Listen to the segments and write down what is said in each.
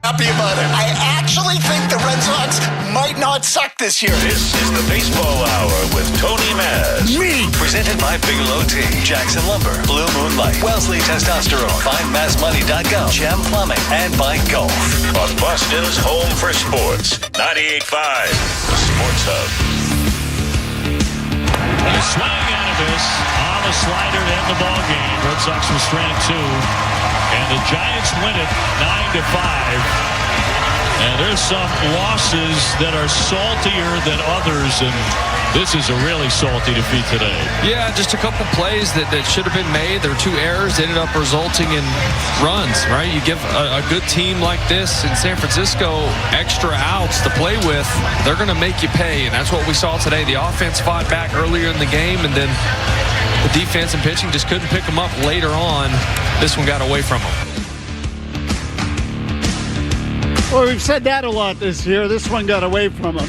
happy about it. I actually think the Red Sox might not suck this year. This is the Baseball Hour with Tony Maz. Me. Presented by Bigelow Tea, Jackson Lumber, Blue Moonlight, Wellesley Testosterone, FindMazMoney.com, Gem Plumbing, and by Golf. On Boston's home for sports, 98.5, the Sports Hub. A swing out of this on the slider to end the ball game. Red Sox will strand 2. And the Giants win it 9-5. And there's some losses that are saltier than others, and this is a really salty defeat today. Yeah, just a couple plays that should have been made. There were 2 errors that ended up resulting in runs, right? You give a good team like this in San Francisco extra outs to play with, they're going to make you pay, and that's what we saw today. The offense fought back earlier in the game, and then the defense and pitching just couldn't pick them up later on. This one got away from them. Well, we've said that a lot this year. This one got away from him.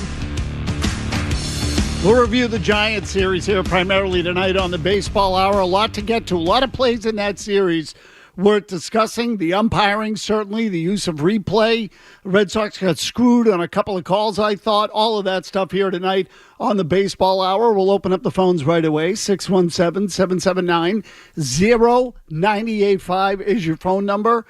We'll review the Giants series here primarily tonight on the Baseball Hour. A lot to get to. A lot of plays in that series worth discussing. The umpiring, certainly. The use of replay. The Red Sox got screwed on a couple of calls, I thought. All of that stuff here tonight on the Baseball Hour. We'll open up the phones right away. 617-779-0985 is your phone number.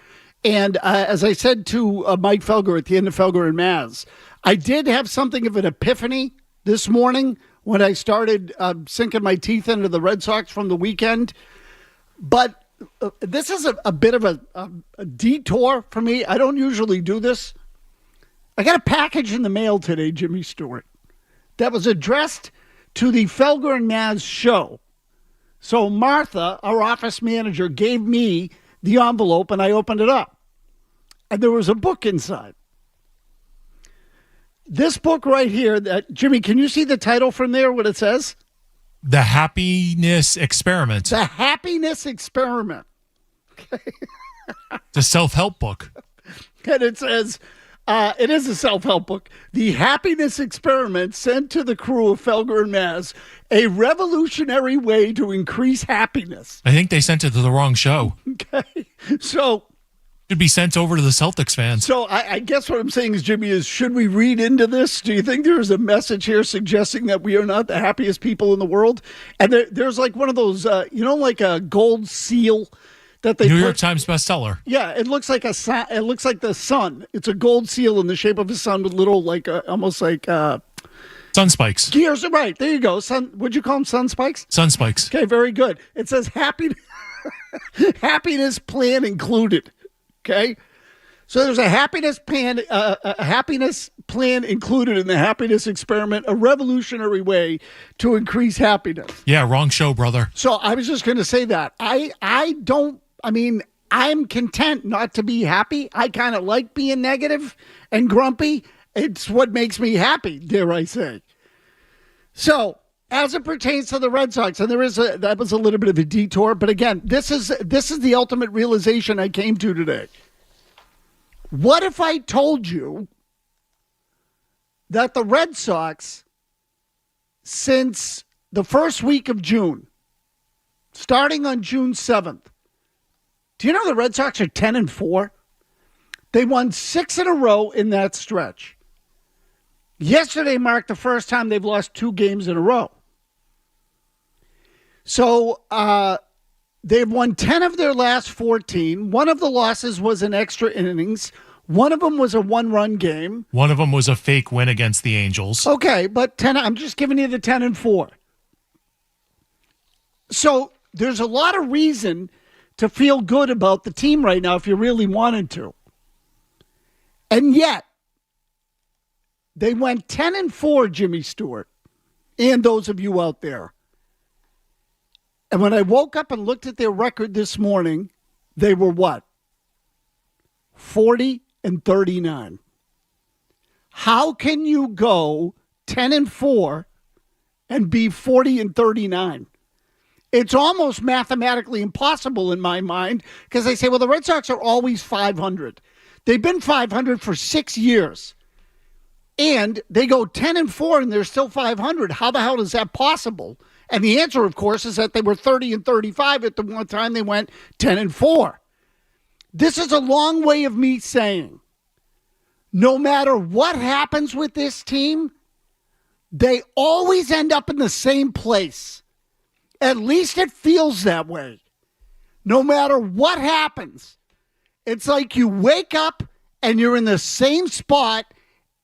And as I said to Mike Felger at the end of Felger and Maz, I did have something of an epiphany this morning when I started sinking my teeth into the Red Sox from the weekend. But this is a bit of a detour for me. I don't usually do this. I got a package in the mail today, Jimmy Stewart, that was addressed to the Felger and Maz show. So Martha, our office manager, gave me the envelope, and I opened it up. And there was a book inside. This book right here, Jimmy, can you see the title from there, what it says? The Happiness Experiment. The Happiness Experiment. Okay. The self-help book. And it says, it is a self-help book. The Happiness Experiment sent to the crew of Felger and Maz, a revolutionary way to increase happiness. I think they sent it to the wrong show. Okay. So should be sent over to the Celtics fans. So I guess what I'm saying is, Jimmy, is should we read into this? Do you think there's a message here suggesting that we are not the happiest people in the world? And there's like one of those, like a gold seal that they New York Times bestseller. Yeah, it looks like it looks like the sun. It's a gold seal in the shape of a sun with little, almost like sun spikes. Gears. Right, there you go. Would you call them sun spikes? Sun spikes. Okay, very good. It says happiness plan included. Okay, so there's a happiness plan included in the Happiness Experiment, a revolutionary way to increase happiness. Yeah, wrong show, brother. So I was just going to say that I'm content not to be happy. I kind of like being negative and grumpy. It's what makes me happy, dare I say. So as it pertains to the Red Sox, and that was a little bit of a detour, but again, this is the ultimate realization I came to today. What if I told you that the Red Sox, since the first week of June, starting on June 7th, do you know the Red Sox are 10-4? They won 6 in a row in that stretch. Yesterday marked the first time they've lost 2 games in a row. So they've won 10 of their last 14. One of the losses was in extra innings. One of them was a 1-run game. One of them was a fake win against the Angels. Okay, but 10. I'm just giving you the 10-4. So there's a lot of reason to feel good about the team right now if you really wanted to. And yet, they went 10-4, Jimmy Stewart, and those of you out there. And when I woke up and looked at their record this morning, they were what? 40-39. How can you go 10-4 and be 40-39? It's almost mathematically impossible in my mind because they say, well, the Red Sox are always 500. They've been 500 for 6 years. And they go 10-4 and they're still 500. How the hell is that possible? And the answer, of course, is that they were 30-35 at the one time they went 10-4. This is a long way of me saying no matter what happens with this team, they always end up in the same place. At least it feels that way. No matter what happens, it's like you wake up and you're in the same spot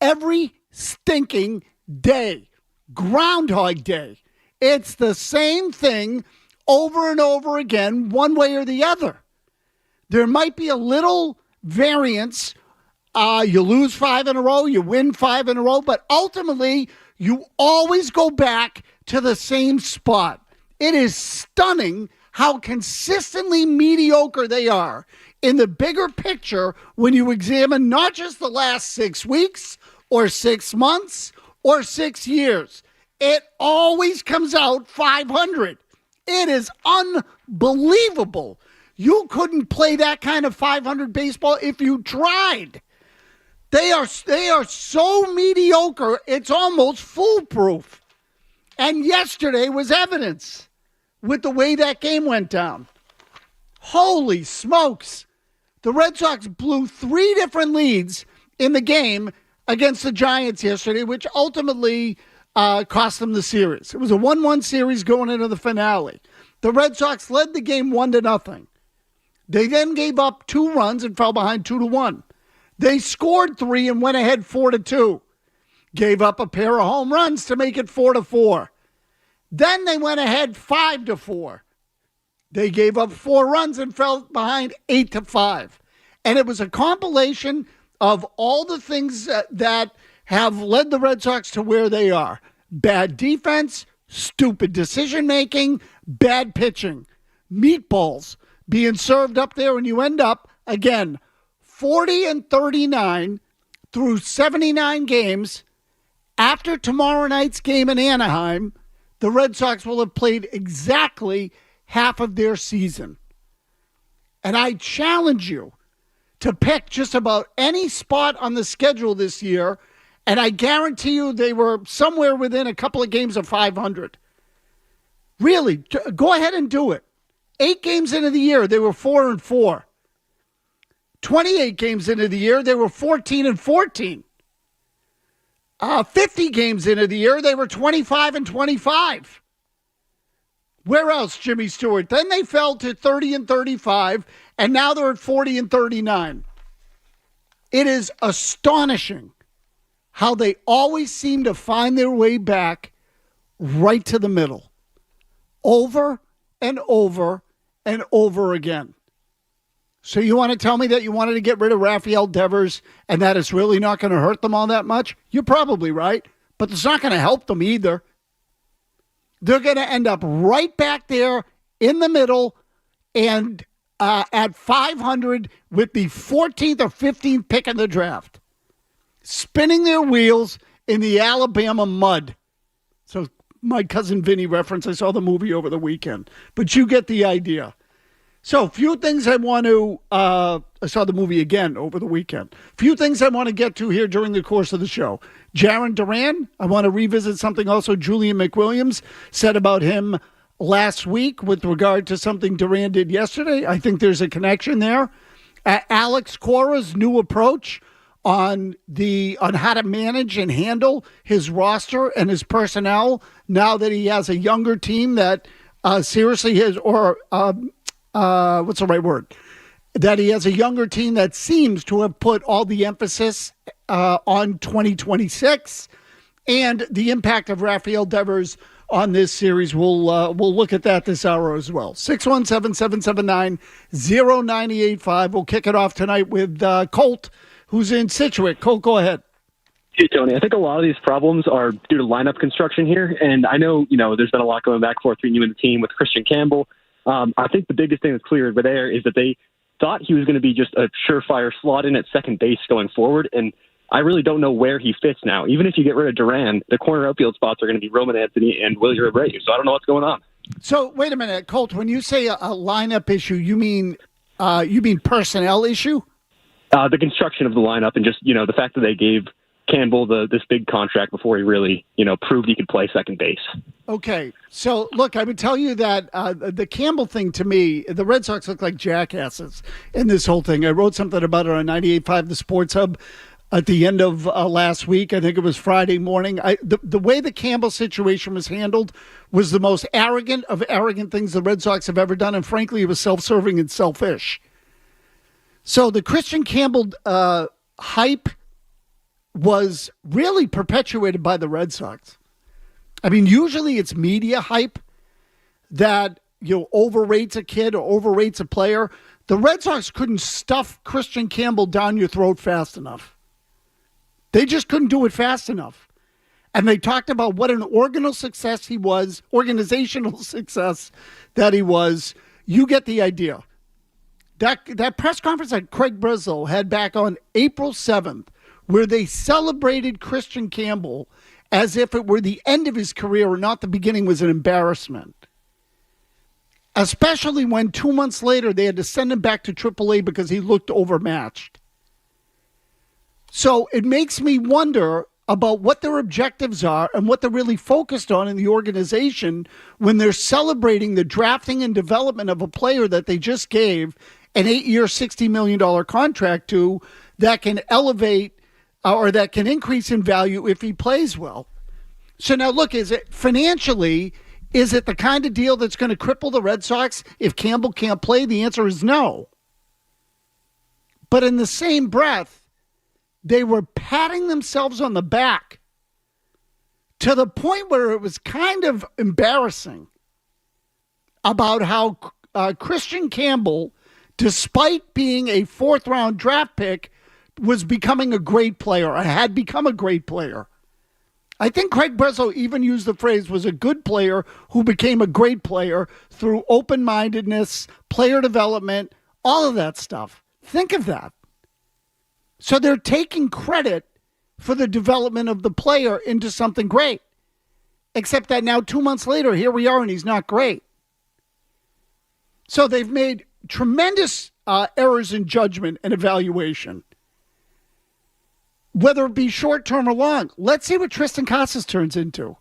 every stinking day. Groundhog Day. It's the same thing over and over again, one way or the other. There might be a little variance. You lose 5 in a row, you win 5 in a row, but ultimately you always go back to the same spot. It is stunning how consistently mediocre they are in the bigger picture when you examine not just the last 6 weeks or 6 months or 6 years. It always comes out 500. It is unbelievable. You couldn't play that kind of 500 baseball if you tried. They are so mediocre, it's almost foolproof. And yesterday was evidence with the way that game went down. Holy smokes. The Red Sox blew 3 different leads in the game against the Giants yesterday, which ultimately cost them the series. It was a 1-1 series going into the finale. The Red Sox led the game 1-0. They then gave up 2 runs and fell behind 2-1. They scored 3 and went ahead 4-2. Gave up a pair of home runs to make it 4-4. Then they went ahead 5-4. They gave up 4 runs and fell behind 8-5. And it was a compilation of all the things that have led the Red Sox to where they are. Bad defense, stupid decision-making, bad pitching, meatballs being served up there, and you end up, again, 40-39 through 79 games. After tomorrow night's game in Anaheim, the Red Sox will have played exactly half of their season. And I challenge you to pick just about any spot on the schedule this year, and I guarantee you they were somewhere within a couple of games of 500. Really, go ahead and do it. 8 games into the year, they were 4-4. 28 games into the year, they were 14-14. 50 games into the year, they were 25-25. Where else, Jimmy Stewart? Then they fell to 30-35, and now they're at 40-39. It is astonishing how they always seem to find their way back right to the middle, over and over and over again. So you want to tell me that you wanted to get rid of Rafael Devers and that it's really not going to hurt them all that much? You're probably right, but it's not going to help them either. They're going to end up right back there in the middle and at 500 with the 14th or 15th pick in the draft, spinning their wheels in the Alabama mud. So my cousin Vinny reference, I saw the movie over the weekend, but you get the idea. So a few things I want to, I saw the movie again over the weekend. Few things I want to get to here during the course of the show. Jarren Duran, I want to revisit something also Julian McWilliams said about him last week with regard to something Duran did yesterday. I think there's a connection there. Alex Cora's new approach on how to manage and handle his roster and his personnel now that he has a younger team that seriously has, or what's the right word? That he has a younger team that seems to have put all the emphasis on 2026 and the impact of Rafael Devers on this series. We'll look at that this hour as well. 617-779-0985. We'll kick it off tonight with Colt, who's in Scituate. Colt, go ahead. Hey, Tony, I think a lot of these problems are due to lineup construction here. And I know, there's been a lot going back and forth between you and the team with Christian Campbell. I think the biggest thing that's clear over there is that they thought he was going to be just a surefire slot in at second base going forward. And I really don't know where he fits now. Even if you get rid of Duran, the corner outfield spots are going to be Roman Anthony and Willie Abreu. So I don't know what's going on. So wait a minute, Colt, when you say a lineup issue, you mean personnel issue? The construction of the lineup and just, the fact that they gave Campbell this big contract before he really, proved he could play second base. Okay. So, look, I would tell you that the Campbell thing, to me, the Red Sox look like jackasses in this whole thing. I wrote something about it on 98.5 The Sports Hub at the end of last week. I think it was Friday morning. The way the Campbell situation was handled was the most arrogant of arrogant things the Red Sox have ever done, and frankly, it was self-serving and selfish. So the Christian Campbell hype was really perpetuated by the Red Sox. I mean, usually it's media hype that overrates a kid or overrates a player. The Red Sox couldn't stuff Christian Campbell down your throat fast enough. They just couldn't do it fast enough. And they talked about what an organizational success that he was. You get the idea. That press conference that Craig Breslow had back on April 7th, where they celebrated Christian Campbell as if it were the end of his career and not the beginning, was an embarrassment. Especially when 2 months later they had to send him back to AAA because he looked overmatched. So it makes me wonder about what their objectives are and what they're really focused on in the organization when they're celebrating the drafting and development of a player that they just gave an 8-year, $60 million contract to, that can elevate or that can increase in value if he plays well. So now look, is it financially, is it the kind of deal that's going to cripple the Red Sox if Campbell can't play? The answer is no. But in the same breath, they were patting themselves on the back to the point where it was kind of embarrassing about how Christian Campbell, despite being a fourth-round draft pick, was becoming a great player, or had become a great player. I think Craig Breslow even used the phrase, was a good player who became a great player through open-mindedness, player development, all of that stuff. Think of that. So they're taking credit for the development of the player into something great. Except that now 2 months later, here we are, and he's not great. So they've made tremendous errors in judgment and evaluation, whether it be short-term or long. Let's see what Tristan Casas turns into.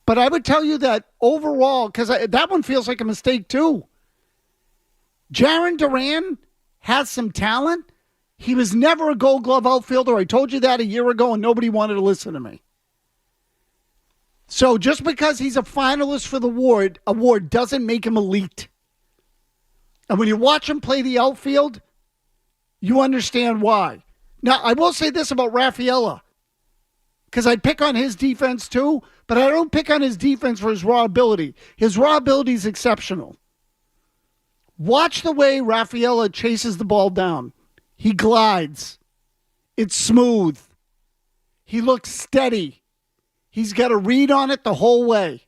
But I would tell you that overall, because that one feels like a mistake too. Jarren Duran has some talent. He was never a Gold Glove outfielder. I told you that a year ago, and nobody wanted to listen to me. So just because he's a finalist for the award doesn't make him elite. And when you watch him play the outfield, you understand why. Now, I will say this about Rafaela, because I pick on his defense too, but I don't pick on his defense for his raw ability. His raw ability is exceptional. Watch the way Rafaela chases the ball down. He glides. It's smooth. He looks steady. He's got a read on it the whole way.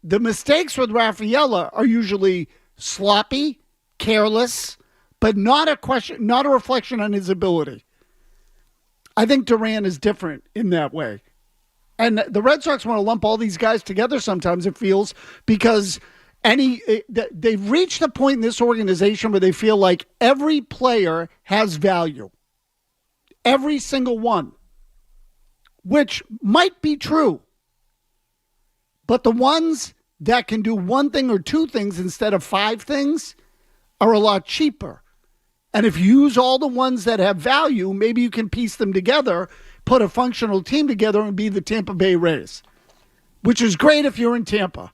The mistakes with Rafaela are usually sloppy, careless, but not a reflection on his ability. I think Duran is different in that way. And the Red Sox want to lump all these guys together sometimes, it feels, because they've reached a point in this organization where they feel like every player has value. Every single one. Which might be true. But the ones that can do one thing or two things instead of five things are a lot cheaper. And if you use all the ones that have value, maybe you can piece them together, put a functional team together, and be the Tampa Bay Rays. Which is great if you're in Tampa.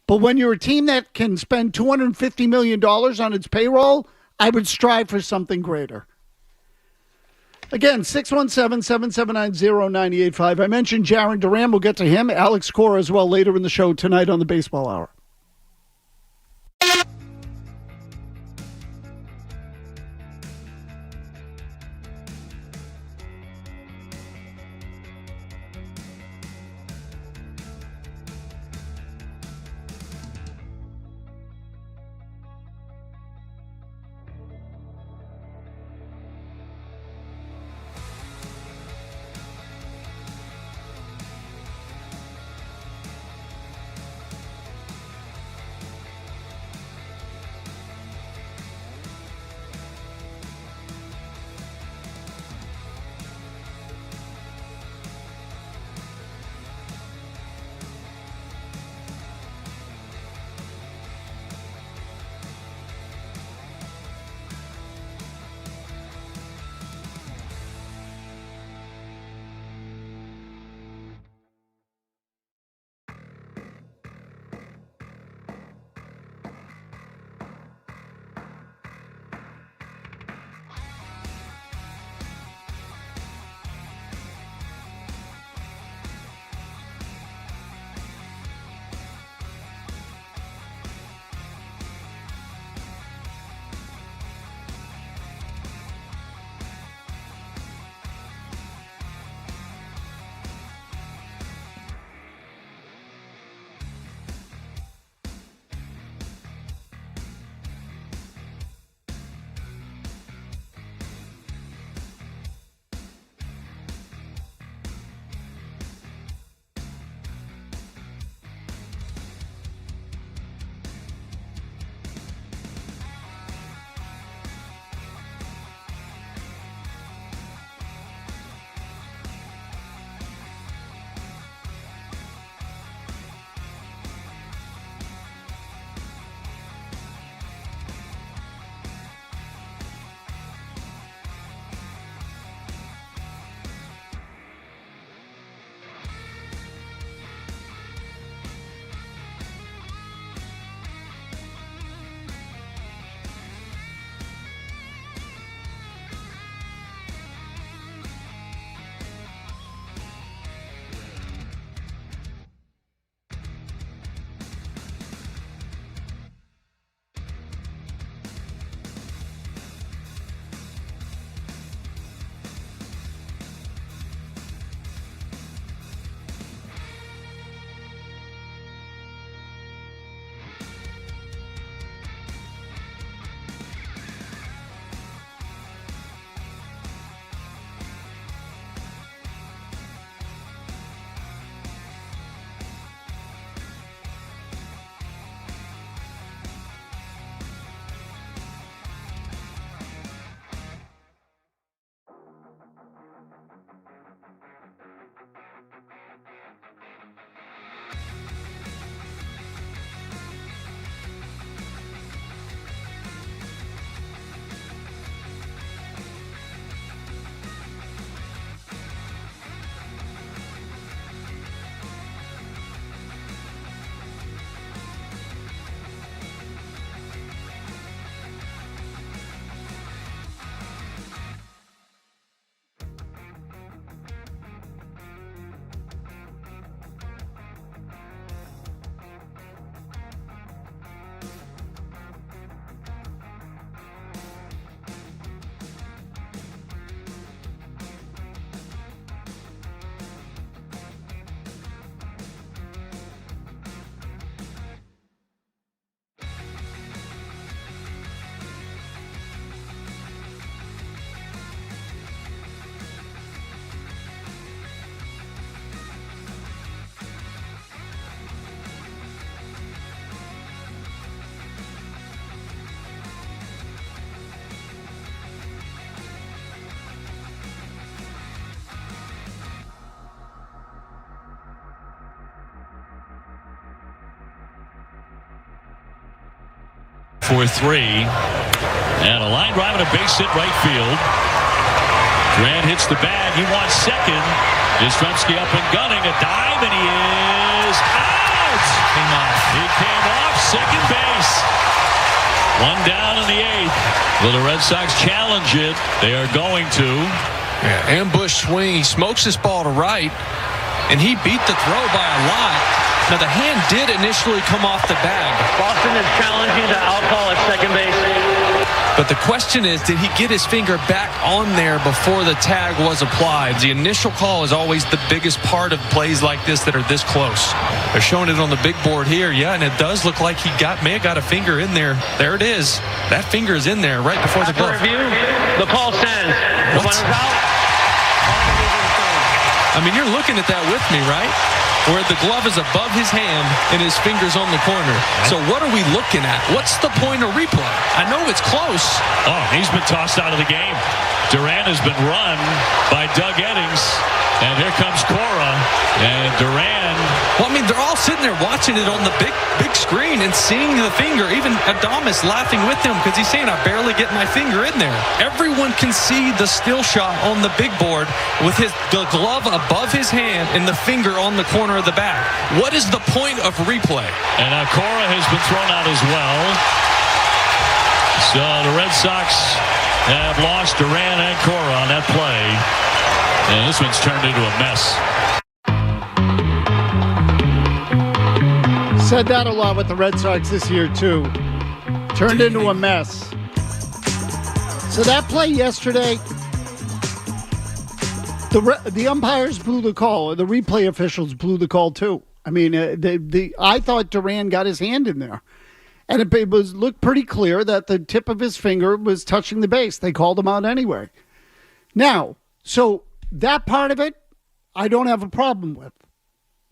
But when you're a team that can spend $250 million on its payroll, I would strive for something greater. Again, 617-779-0985. I mentioned Jarren Duran. We'll get to him. Alex Cora as well later in the show tonight on the Baseball Hour. for 3. And a line drive and a base hit right field. Duran hits the bag. He wants second. Yastrzemski up and gunning. A dive, and he is out. He came off second base. 1 down in the 8th. Will the Red Sox challenge it? They are going to. Yeah, ambush swing. He smokes this ball to right, and he beat the throw by a lot. Now, the hand did initially come off the bag. Boston is challenging the out call at second base. But the question is, did he get his finger back on there before the tag was applied? The initial call is always the biggest part of plays like this that are this close. They're showing it on the big board here, yeah, and it does look like he may have got a finger in there. There it is. That finger is in there right before the glove. Review, the call stands. The runner's out. I mean, you're looking at that with me, right? Where the glove is above his hand and his finger's on the corner. So what are we looking at? What's the point of replay? I know it's close. Oh, he's been tossed out of the game. Duran has been run by Doug Eddings. And here comes Cora. And Duran. Well, I mean, they're all sitting there watching it on the big screen and seeing the finger. Even Adames laughing with him because he's saying, I barely get my finger in there. Everyone can see the still shot on the big board with the glove above his hand and the finger on the corner of the back. What is the point of replay? And Cora has been thrown out as well. So the Red Sox have lost Duran and Cora on that play. And this one's turned into a mess. Said that a lot with the Red Sox this year, too. Turned into a mess. So that play yesterday, the umpires blew the call. The replay officials blew the call, too. I mean, I thought Duran got his hand in there. And it looked pretty clear that the tip of his finger was touching the base. They called him out anyway. Now, so that part of it, I don't have a problem with.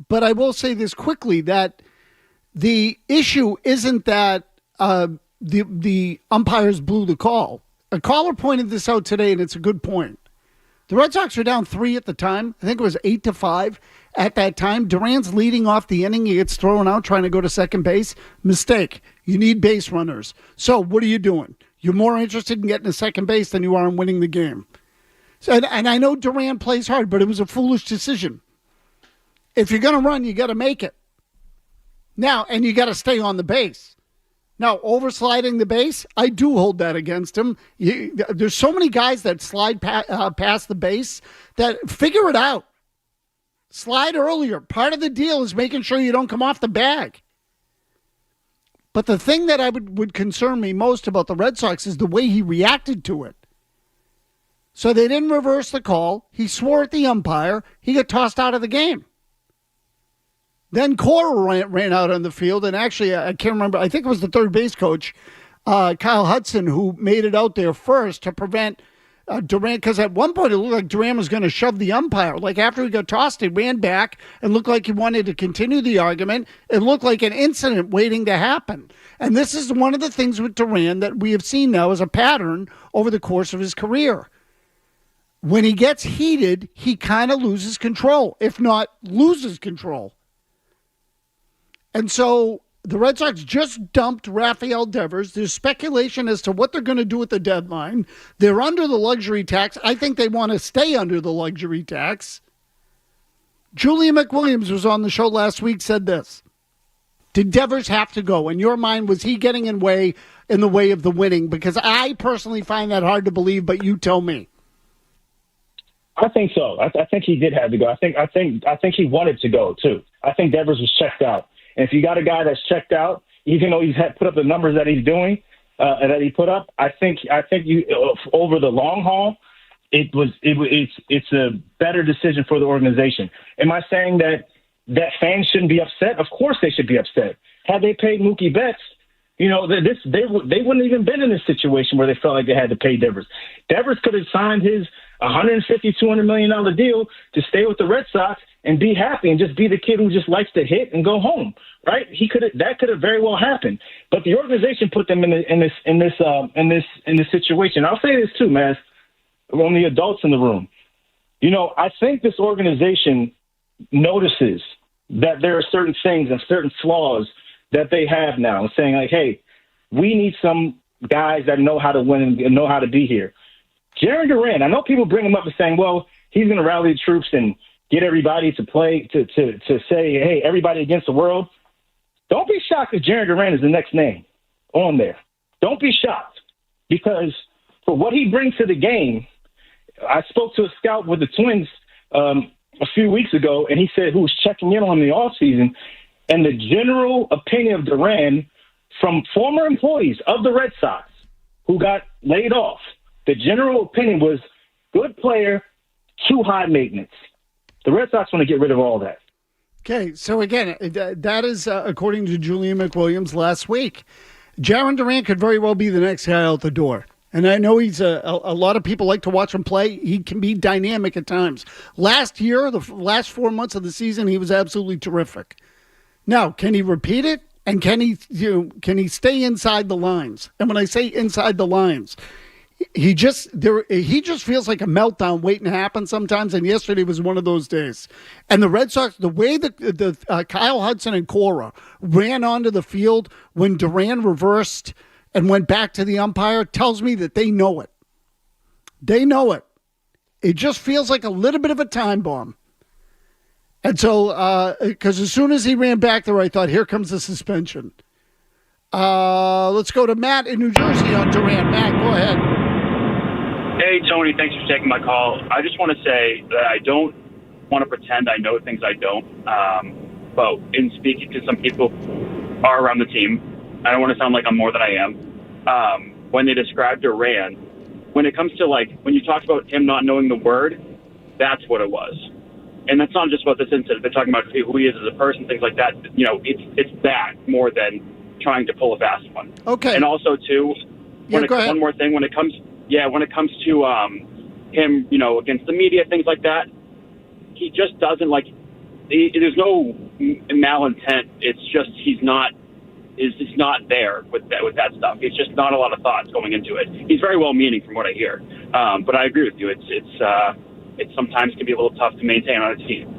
But I will say this quickly, that the issue isn't that the umpires blew the call. A caller pointed this out today, and it's a good point. The Red Sox were down 3 at the time. I think it was 8-5 at that time. Duran's leading off the inning. He gets thrown out trying to go to second base. Mistake. You need base runners. So what are you doing? You're more interested in getting to second base than you are in winning the game. So, and I know Duran plays hard, but it was a foolish decision. If you're going to run, you got to make it. Now, and you got to stay on the base. Now, oversliding the base, I do hold that against him. There's so many guys that slide past the base that figure it out. Slide earlier. Part of the deal is making sure you don't come off the bag. But the thing that would concern me most about the Red Sox is the way he reacted to it. So they didn't reverse the call. He swore at the umpire. He got tossed out of the game. Then Cora ran out on the field, and actually, I can't remember, I think it was the third base coach, Kyle Hudson, who made it out there first to prevent Duran, because at one point it looked like Duran was going to shove the umpire. Like after he got tossed, he ran back and looked like he wanted to continue the argument. It looked like an incident waiting to happen. And this is one of the things with Duran that we have seen now as a pattern over the course of his career. When he gets heated, he kind of loses control, if not loses control. And so the Red Sox just dumped Rafael Devers. There's speculation as to what they're going to do at the deadline. They're under the luxury tax. I think they want to stay under the luxury tax. Julia McWilliams was on the show last week, said this. Did Devers have to go? In your mind, was he getting in the way of the winning? Because I personally find that hard to believe, but you tell me. I think so. I think he did have to go. I think he wanted to go too. I think Devers was checked out. And if you got a guy that's checked out, even though he's put up the numbers that he's doing, that he put up, I think you over the long haul, it's a better decision for the organization. Am I saying that fans shouldn't be upset? Of course they should be upset. Had they paid Mookie Betts, they wouldn't even been in this situation where they felt like they had to pay Devers. Devers could have signed his $150, $200 million deal to stay with the Red Sox and be happy and just be the kid who just likes to hit and go home, right? That could have very well happened, but the organization put them in this situation. I'll say this too, man, on the adults in the room. I think this organization notices that there are certain things and certain flaws that they have now, and saying like, hey, We need some guys that know how to win and know how to be here. Jarren Duran, I know people bring him up and saying, well, he's going to rally the troops and get everybody to play, to say, hey, everybody against the world. Don't be shocked if Jarren Duran is the next name on there. Don't be shocked, because for what he brings to the game, I spoke to a scout with the Twins a few weeks ago, and he said who was checking in on the offseason, and the general opinion of Duran from former employees of the Red Sox who got laid off, the general opinion was good player, too high maintenance. The Red Sox want to get rid of all that. Okay, so again, that is according to Julian McWilliams last week. Jarren Duran could very well be the next guy out the door. And I know he's a lot of people like to watch him play. He can be dynamic at times. Last year, the last 4 months of the season, he was absolutely terrific. Now, can he repeat it? And can he stay inside the lines? And when I say inside the lines, he just feels like a meltdown waiting to happen sometimes. And yesterday was one of those days. And the Red Sox, the way the Kyle Hudson and Cora ran onto the field when Duran reversed and went back to the umpire tells me that they know it. They know it. It just feels like a little bit of a time bomb. And so, because as soon as he ran back there, I thought, here comes the suspension. Let's go to Matt in New Jersey on Duran. Matt, go ahead. Hey, Tony, thanks for taking my call. I just want to say that I don't want to pretend I know things I don't. But in speaking to some people are around the team, I don't want to sound like I'm more than I am. When they described Duran, when it comes to, like, when you talked about him not knowing the word, that's what it was. And that's not just about this incident. They're talking about who he is as a person, things like that. You know, it's that more than trying to pull a fast one. Okay. And also, too, one more thing, when it comes to him, you know, against the media, things like that, he just doesn't, like, there's no malintent. It's just he's not there with that stuff. It's just not a lot of thoughts going into it. He's very well-meaning from what I hear. But I agree with you. It sometimes can be a little tough to maintain on a team.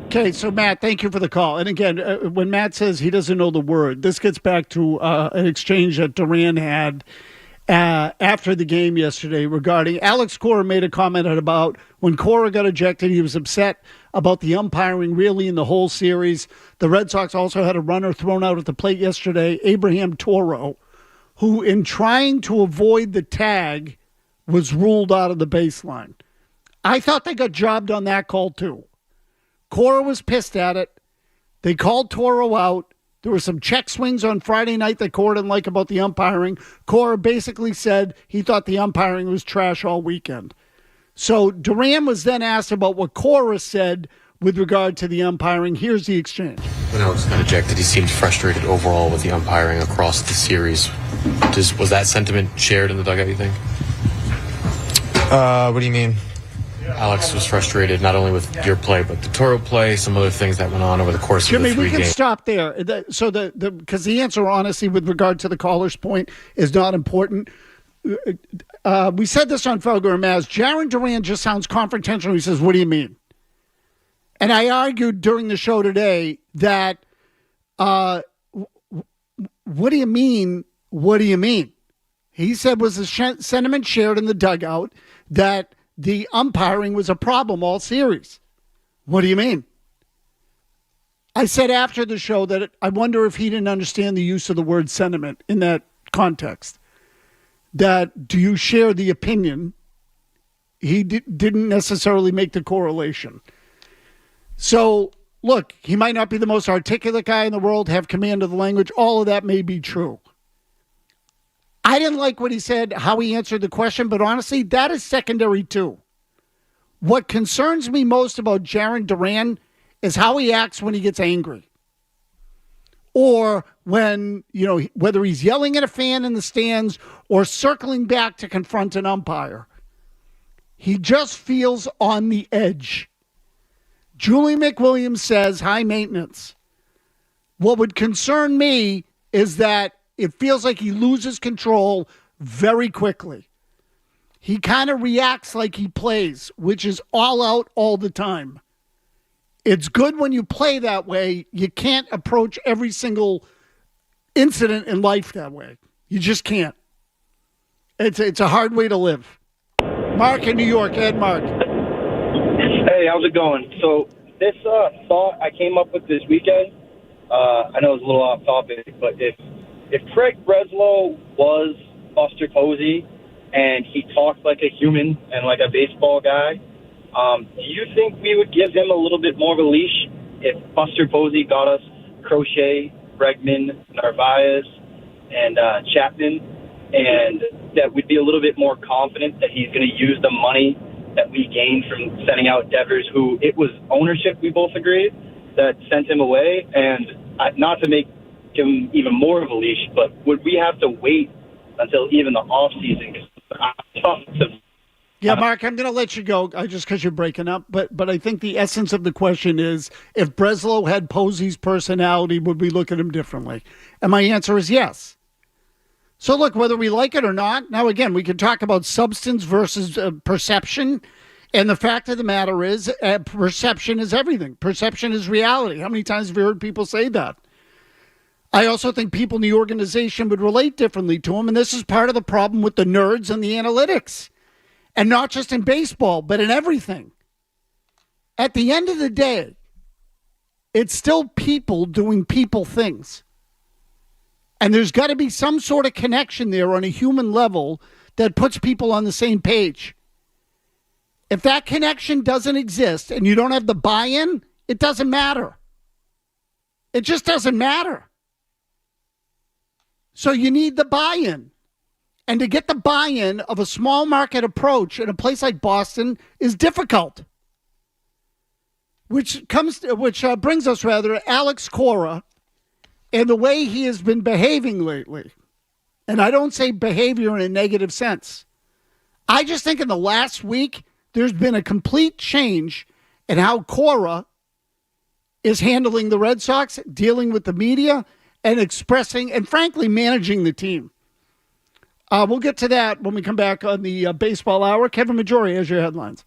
Okay, so Matt, thank you for the call. And again, when Matt says he doesn't know the word, this gets back to an exchange that Duran had after the game yesterday regarding Alex Cora made a comment about when Cora got ejected, he was upset about the umpiring really in the whole series. The Red Sox also had a runner thrown out at the plate yesterday, Abraham Toro, who in trying to avoid the tag was ruled out of the baseline. I thought they got jobbed on that call too. Cora was pissed at it. They called Toro out. There were some check swings on Friday night that Cora didn't like about the umpiring. Cora basically said he thought the umpiring was trash all weekend. So Duran was then asked about what Cora said with regard to the umpiring. Here's the exchange. When Alex got ejected, he seemed frustrated overall with the umpiring across the series. Was that sentiment shared in the dugout, you think? What do you mean? Alex was frustrated not only with your play, but the Toro play, some other things that went on over the course of the 3 games. We can stop there. So because the answer, honestly, with regard to the caller's point, is not important. We said this on Felger and Maz. Jarren Duran just sounds confrontational. He says, what do you mean? And I argued during the show today that, what do you mean? What do you mean? He said was the sentiment shared in the dugout that the umpiring was a problem all series. What do you mean? I said after the show that I wonder if he didn't understand the use of the word sentiment in that context. That do you share the opinion? He didn't necessarily make the correlation. So, look, he might not be the most articulate guy in the world, have command of the language. All of that may be true. I didn't like what he said, how he answered the question, but honestly, that is secondary too. What concerns me most about Jarren Duran is how he acts when he gets angry. Or when, whether he's yelling at a fan in the stands or circling back to confront an umpire. He just feels on the edge. Julie McWilliams says high maintenance. What would concern me is that it feels like he loses control very quickly. He kind of reacts like he plays, which is all out all the time. It's good when you play that way. You can't approach every single incident in life that way. You just can't. It's a hard way to live. Mark in New York. Ed, Mark. Hey, how's it going? So this thought I came up with this weekend, I know it's a little off topic, but if Craig Breslow was Buster Posey and he talked like a human and like a baseball guy, do you think we would give him a little bit more of a leash if Buster Posey got us Crochet, Bregman, Narvaez, and Chapman, and that we'd be a little bit more confident that he's going to use the money that we gained from sending out Devers, who it was ownership, we both agreed, that sent him away, and not to make him even more of a leash, but would we have to wait until even the offseason? Yeah, Mark, I'm going to let you go just because you're breaking up. But I think the essence of the question is, if Breslow had Posey's personality, would we look at him differently? And my answer is yes. So look, whether we like it or not, now again, we can talk about substance versus perception. And the fact of the matter is, perception is everything. Perception is reality. How many times have you heard people say that? I also think people in the organization would relate differently to him. And this is part of the problem with the nerds and the analytics. And not just in baseball, but in everything. At the end of the day, it's still people doing people things. And there's got to be some sort of connection there on a human level that puts people on the same page. If that connection doesn't exist and you don't have the buy-in, it doesn't matter. It just doesn't matter. So you need the buy-in. And to get the buy-in of a small market approach in a place like Boston is difficult. Which brings us to Alex Cora and the way he has been behaving lately. And I don't say behavior in a negative sense. I just think in the last week, there's been a complete change in how Cora is handling the Red Sox, dealing with the media, and expressing and frankly managing the team. We'll get to that when we come back on the Baseball Hour. Kevin Majori has your headlines.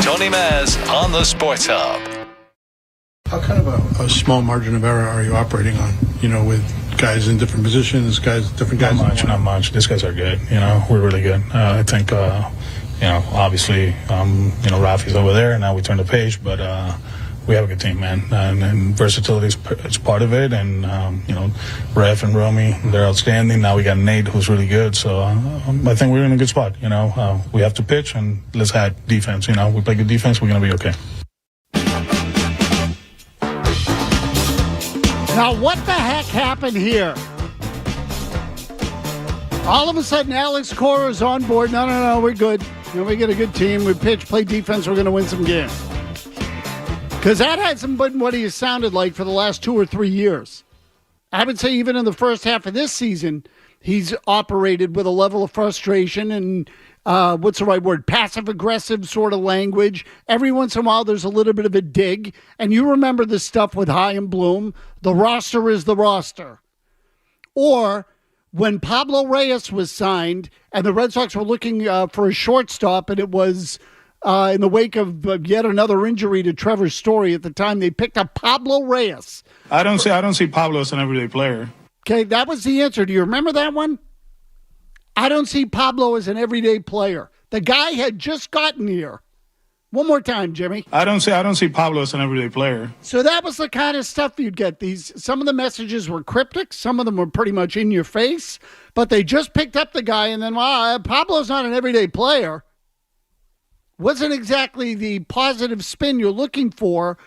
Tony Maz on the Sports Hub. How kind of a small margin of error are you operating on? With guys in different positions, different guys. Not much. These guys are good. We're really good. I think, obviously, Rafi's over there, and now we turn the page, but we have a good team, man. And versatility is part of it. And, Ref and Romy, they're outstanding. Now we got Nate, who's really good. So I think we're in a good spot. We have to pitch, and let's add defense. We play good defense, we're going to be okay. Now, what the heck happened here? All of a sudden, Alex Cora is on board. No, we're good. We get a good team. We pitch, play defense. We're going to win some games. Because that hasn't been what he has sounded like for the last 2 or 3 years. I would say even in the first half of this season, he's operated with a level of frustration and, what's the right word, passive-aggressive sort of language. Every once in a while, there's a little bit of a dig. And you remember this stuff with Chaim Bloom. The roster is the roster. Or when Pablo Reyes was signed and the Red Sox were looking for a shortstop, and it was in the wake of yet another injury to Trevor Story at the time, they picked up Pablo Reyes. I don't see Pablo as an everyday player. Okay, that was the answer. Do you remember that one? I don't see Pablo as an everyday player. The guy had just gotten here. One more time, Jimmy. I don't see Pablo as an everyday player. So that was the kind of stuff you'd get. Some of the messages were cryptic. Some of them were pretty much in your face. But they just picked up the guy, and then, Pablo's not an everyday player. Wasn't exactly the positive spin you're looking for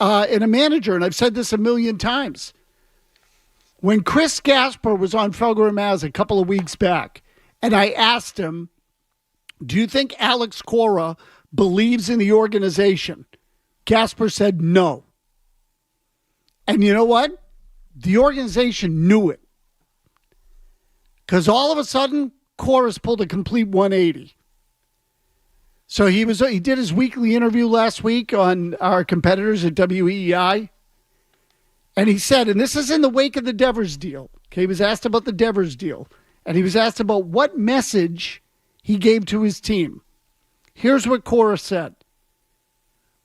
in a manager. And I've said this a million times. When Chris Gasper was on Felger and Maz a couple of weeks back, and I asked him, do you think Alex Cora believes in the organization? Gasper said no. And you know what? The organization knew it. Because all of a sudden, Cora's pulled a complete 180. So he did his weekly interview last week on our competitors at WEEI. And he said, and this is in the wake of the Devers deal. Okay, he was asked about the Devers deal. And he was asked about what message he gave to his team. Here's what Cora said.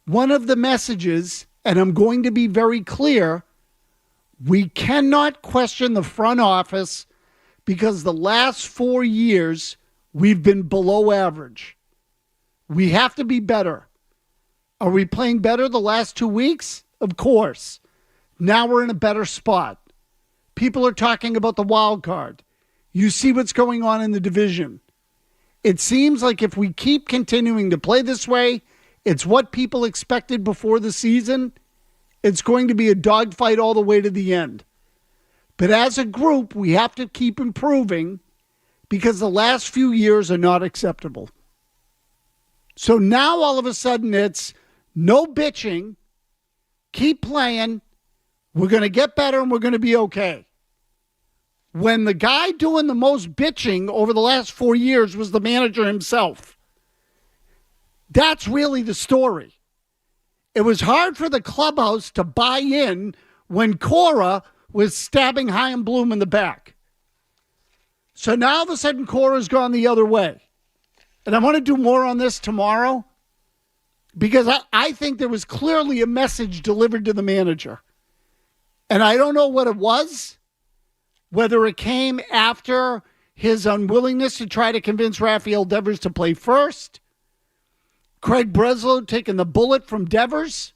One of the messages, and I'm going to be very clear, we cannot question the front office because the last 4 years we've been below average. We have to be better. Are we playing better the last 2 weeks? Of course. Now we're in a better spot. People are talking about the wild card. You see what's going on in the division. It seems like if we keep continuing to play this way, it's what people expected before the season. It's going to be a dogfight all the way to the end. But as a group, we have to keep improving because the last few years are not acceptable. So now all of a sudden it's no bitching, keep playing, we're going to get better and we're going to be okay. When the guy doing the most bitching over the last 4 years was the manager himself. That's really the story. It was hard for the clubhouse to buy in when Cora was stabbing Chaim Bloom in the back. So now all of a sudden Cora's gone the other way. And I want to do more on this tomorrow because I think there was clearly a message delivered to the manager. And I don't know what it was, whether it came after his unwillingness to try to convince Rafael Devers to play first, Craig Breslow taking the bullet from Devers,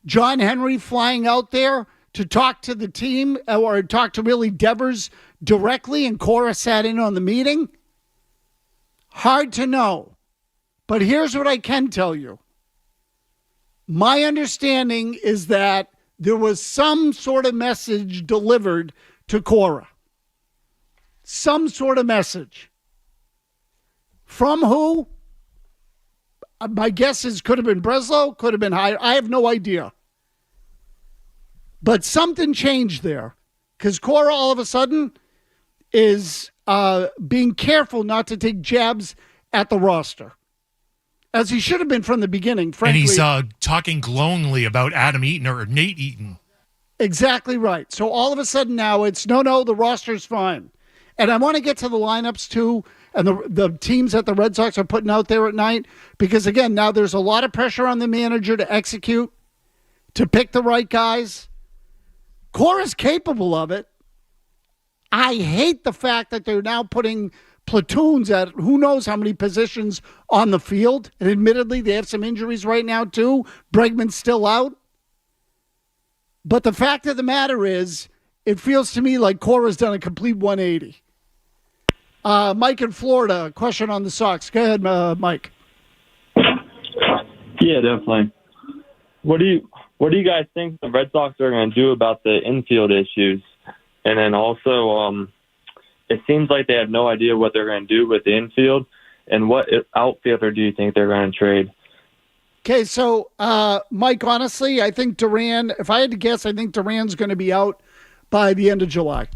John Henry flying out there to talk to the team or talk to really Devers directly, and Cora sat in on the meeting. Hard to know. But here's what I can tell you. My understanding is that there was some sort of message delivered to Cora. Some sort of message. From who? My guess is could have been Breslow, could have been higher. I have no idea. But something changed there. Because Cora all of a sudden is being careful not to take jabs at the roster. As he should have been from the beginning, frankly. And he's talking glowingly about Adam Eaton or Nate Eaton. Exactly right. So all of a sudden now it's, no, the roster's fine. And I want to get to the lineups too. and the teams that the Red Sox are putting out there at night. Because, again, now there's a lot of pressure on the manager to execute, to pick the right guys. Cora's capable of it. I hate the fact that they're now putting platoons at who knows how many positions on the field. And admittedly, they have some injuries right now, too. Bregman's still out. But the fact of the matter is, it feels to me like Cora's done a complete 180. Mike in Florida, question on the Sox. Go ahead, Mike. Yeah, definitely. What do you guys think the Red Sox are going to do about the infield issues? And then also, it seems like they have no idea what they're going to do with the infield. And what outfielder do you think they're going to trade? Okay, so, Mike, honestly, I think Duran, if I had to guess, I think Duran's going to be out by the end of July.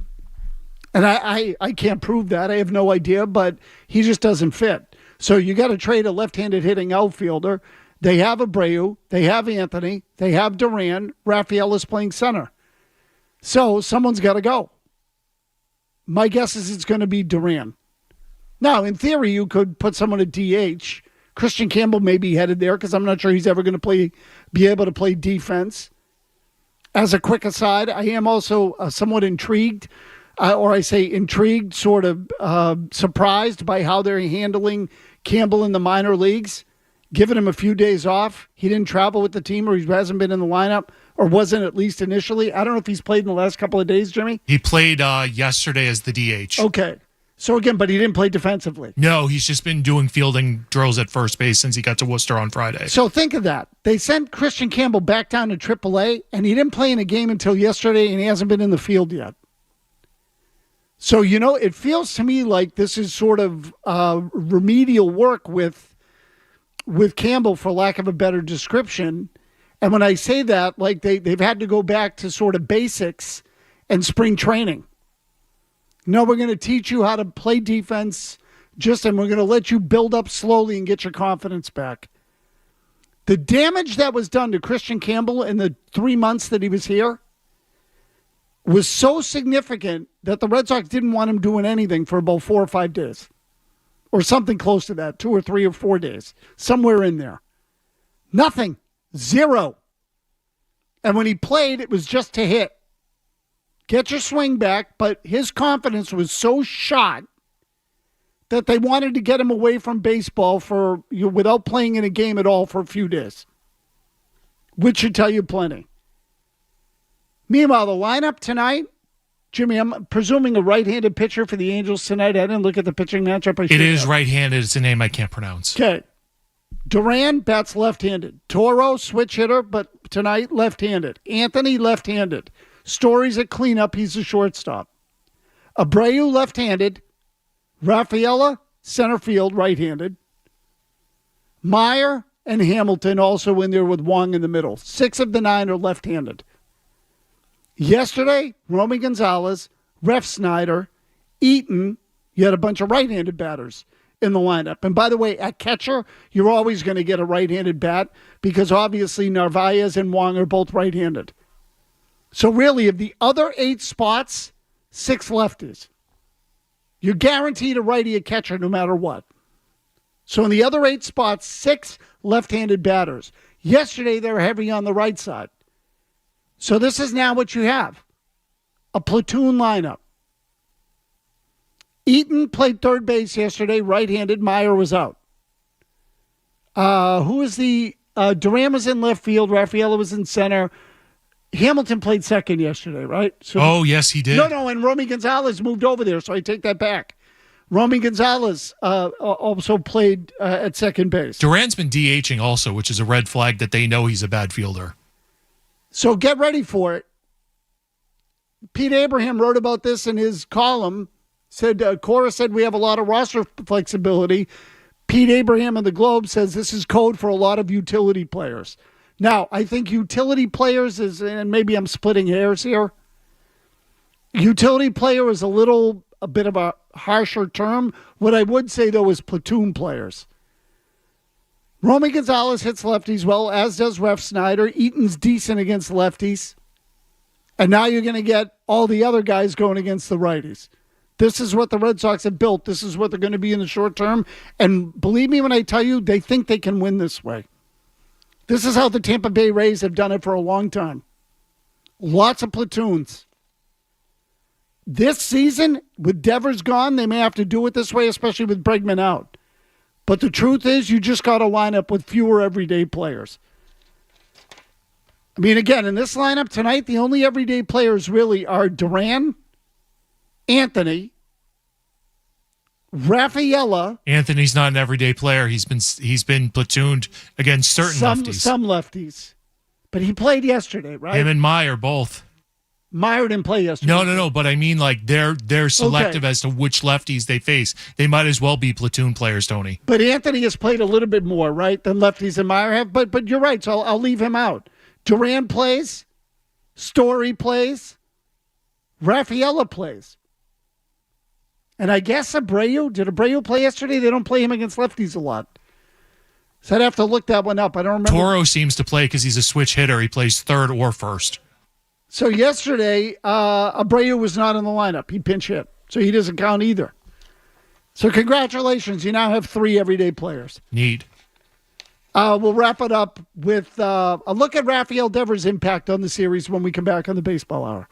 And I can't prove that. I have no idea, but he just doesn't fit. So you got to trade a left-handed hitting outfielder. They have Abreu. They have Anthony. They have Duran. Rafael is playing center. So someone's got to go. My guess is it's going to be Duran. Now, in theory, you could put someone at DH. Christian Campbell may be headed there because I'm not sure he's ever going to be able to play defense. As a quick aside, I am also somewhat intrigued, sort of surprised by how they're handling Campbell in the minor leagues, giving him a few days off. He didn't travel with the team, or he hasn't been in the lineup, or wasn't at least initially. I don't know if he's played in the last couple of days, Jimmy. He played yesterday as the DH. Okay. So again, but he didn't play defensively. No, he's just been doing fielding drills at first base since he got to Worcester on Friday. So think of that. They sent Christian Campbell back down to AAA, and he didn't play in a game until yesterday, and he hasn't been in the field yet. So, it feels to me like this is sort of remedial work with Campbell, for lack of a better description. And when I say that, like they've had to go back to sort of basics and spring training. No, we're going to teach you how to play defense, and we're going to let you build up slowly and get your confidence back. The damage that was done to Christian Campbell in the 3 months that he was here was so significant that the Red Sox didn't want him doing anything for about 4 or 5 days. Or something close to that, 2 or 3 or 4 days. Somewhere in there. Nothing. Zero. And when he played, it was just to hit. Get your swing back, but his confidence was so shot that they wanted to get him away from baseball without playing in a game at all for a few days. Which should tell you plenty. Meanwhile, the lineup tonight, Jimmy, I'm presuming a right-handed pitcher for the Angels tonight. I didn't look at the pitching matchup. It is right-handed. It's a name I can't pronounce. Okay. Duran bats left-handed. Toro, switch hitter, but tonight left-handed. Anthony, left-handed. Story's at cleanup. He's a shortstop. Abreu, left-handed. Rafaela, center field, right-handed. Meyer and Hamilton also in there with Wong in the middle. 6 of the 9 are left-handed. Yesterday, Romy Gonzalez, Ref Snyder, Eaton, you had a bunch of right-handed batters in the lineup. And by the way, at catcher, you're always going to get a right-handed bat because obviously Narvaez and Wong are both right-handed. So really, of the other 8 spots, 6 lefties. You're guaranteed a righty at catcher no matter what. So in the other 8 spots, 6 left-handed batters. Yesterday, they were heavy on the right side. So this is now what you have. A platoon lineup. Eaton played third base yesterday, right-handed. Meyer was out. Duran was in left field. Rafaela was in center. Hamilton played second yesterday, right? So, yes, he did. No, and Romy Gonzalez moved over there, so I take that back. Romy Gonzalez also played at second base. Duran's been DHing also, which is a red flag that they know he's a bad fielder. So get ready for it. Pete Abraham wrote about this in his column. Cora said we have a lot of roster flexibility. Pete Abraham in the Globe says this is code for a lot of utility players. Now, I think utility players is, and maybe I'm splitting hairs here. Utility player is a bit of a harsher term. What I would say, though, is platoon players. Romy Gonzalez hits lefties well, as does Ref Snyder. Eaton's decent against lefties. And now you're going to get all the other guys going against the righties. This is what the Red Sox have built. This is what they're going to be in the short term. And believe me when I tell you, they think they can win this way. This is how the Tampa Bay Rays have done it for a long time. Lots of platoons. This season, with Devers gone, they may have to do it this way, especially with Bregman out. But the truth is, you just got to line up with fewer everyday players. I mean, again, in this lineup tonight, the only everyday players really are Duran, Anthony, Rafaela. Anthony's not an everyday player. He's been platooned against certain lefties. Some lefties. But he played yesterday, right? Him and Meyer both. Meyer didn't play yesterday. No. But I mean, like, they're selective as to which lefties they face. They might as well be platoon players, Tony. But Anthony has played a little bit more, right, than lefties and Meyer have. But you're right, so I'll leave him out. Duran plays. Story plays. Rafaela plays. And I guess Abreu. Did Abreu play yesterday? They don't play him against lefties a lot. So I'd have to look that one up. I don't remember. Toro seems to play because he's a switch hitter. He plays third or first. So yesterday, Abreu was not in the lineup. He pinch hit. So he doesn't count either. So congratulations. You now have 3 everyday players. Neat. We'll wrap it up with a look at Rafael Devers' impact on the series when we come back on the Baseball Hour.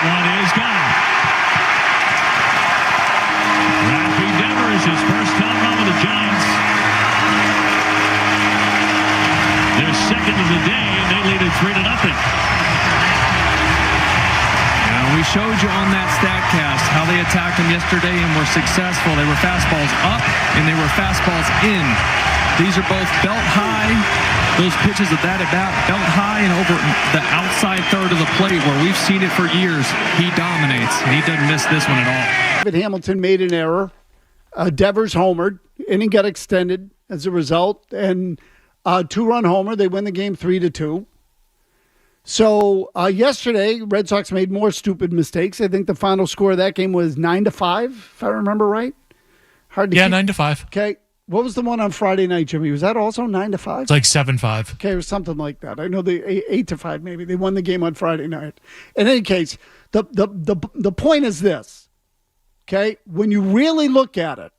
one is gone. Rafi Devers, his first home run with the Giants. Their second of the day, and they lead it 3-0. We showed you on that StatCast how they attacked them yesterday and were successful. They were fastballs up and they were fastballs in. These are both belt high. Those pitches of that at bat, belt high and over the outside third of the plate where we've seen it for years. He dominates, and he doesn't miss this one at all. David Hamilton made an error. Devers homered. Inning got extended as a result. And two-run homer. They win the game 3-2. So yesterday, Red Sox made more stupid mistakes. I think the final score of that game was 9-5, if I remember right. Hard to 9-5. Okay. What was the one on Friday night, Jimmy? Was that also 9-5? It's like 7-5. Okay, it was something like that. I know they 8-5 maybe. They won the game on Friday night. In any case, the point is this. Okay, when you really look at it,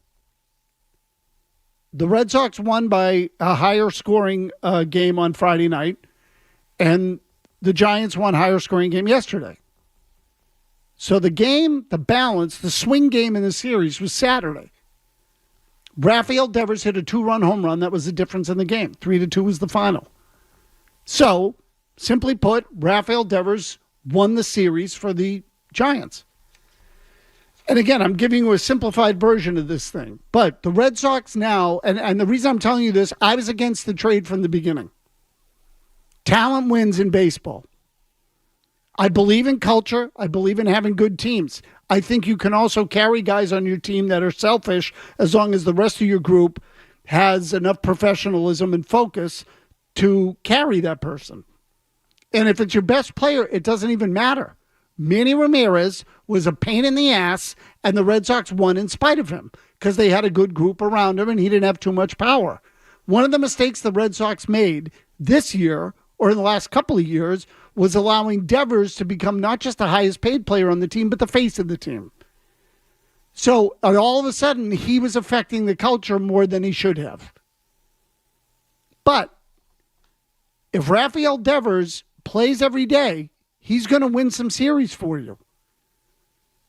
the Red Sox won by a higher scoring game on Friday night, and the Giants won higher scoring game yesterday. So the game, the balance, the swing game in the series was Saturday. Rafael Devers hit a 2-run home run. That was the difference in the game. 3-2 was the final. So, simply put, Rafael Devers won the series for the Giants. And again, I'm giving you a simplified version of this thing. But the Red Sox now, and the reason I'm telling you this, I was against the trade from the beginning. Talent wins in baseball. I believe in culture. I believe in having good teams. I think you can also carry guys on your team that are selfish as long as the rest of your group has enough professionalism and focus to carry that person. And if it's your best player, it doesn't even matter. Manny Ramirez was a pain in the ass, and the Red Sox won in spite of him because they had a good group around him and he didn't have too much power. One of the mistakes the Red Sox made this year, or in the last couple of years, was allowing Devers to become not just the highest paid player on the team, but the face of the team. So all of a sudden, he was affecting the culture more than he should have. But if Rafael Devers plays every day, he's going to win some series for you.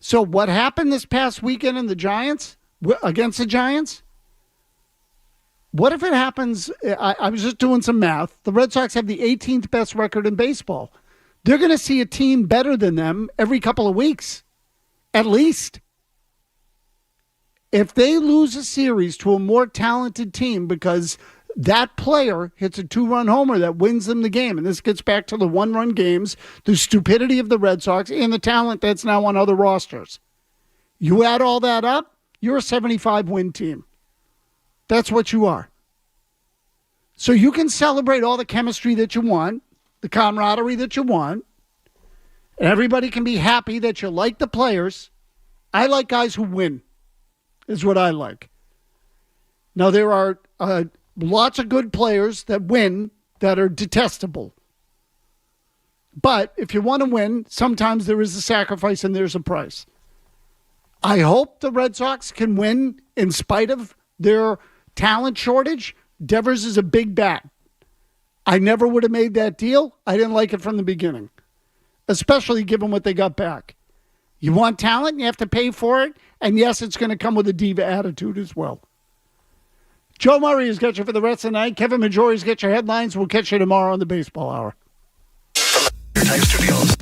So what happened this past weekend in the Giants, against the Giants? What if it happens? I was just doing some math. The Red Sox have the 18th best record in baseball. They're going to see a team better than them every couple of weeks, at least. If they lose a series to a more talented team because that player hits a 2-run homer that wins them the game, and this gets back to the 1-run games, the stupidity of the Red Sox, and the talent that's now on other rosters. You add all that up, you're a 75-win team. That's what you are. So you can celebrate all the chemistry that you want, the camaraderie that you want, and everybody can be happy that you like the players. I like guys who win, is what I like. Now, there are lots of good players that win that are detestable. But if you want to win, sometimes there is a sacrifice and there's a price. I hope the Red Sox can win in spite of their talent shortage. Devers is a big bat. I never would have made that deal. I didn't like it from the beginning, especially given what they got back. You want talent, you have to pay for it. And yes, it's going to come with a diva attitude as well. Joe Murray has got you for the rest of the night. Kevin Majori's got your headlines. We'll catch you tomorrow on the Baseball Hour. From the Type Studios.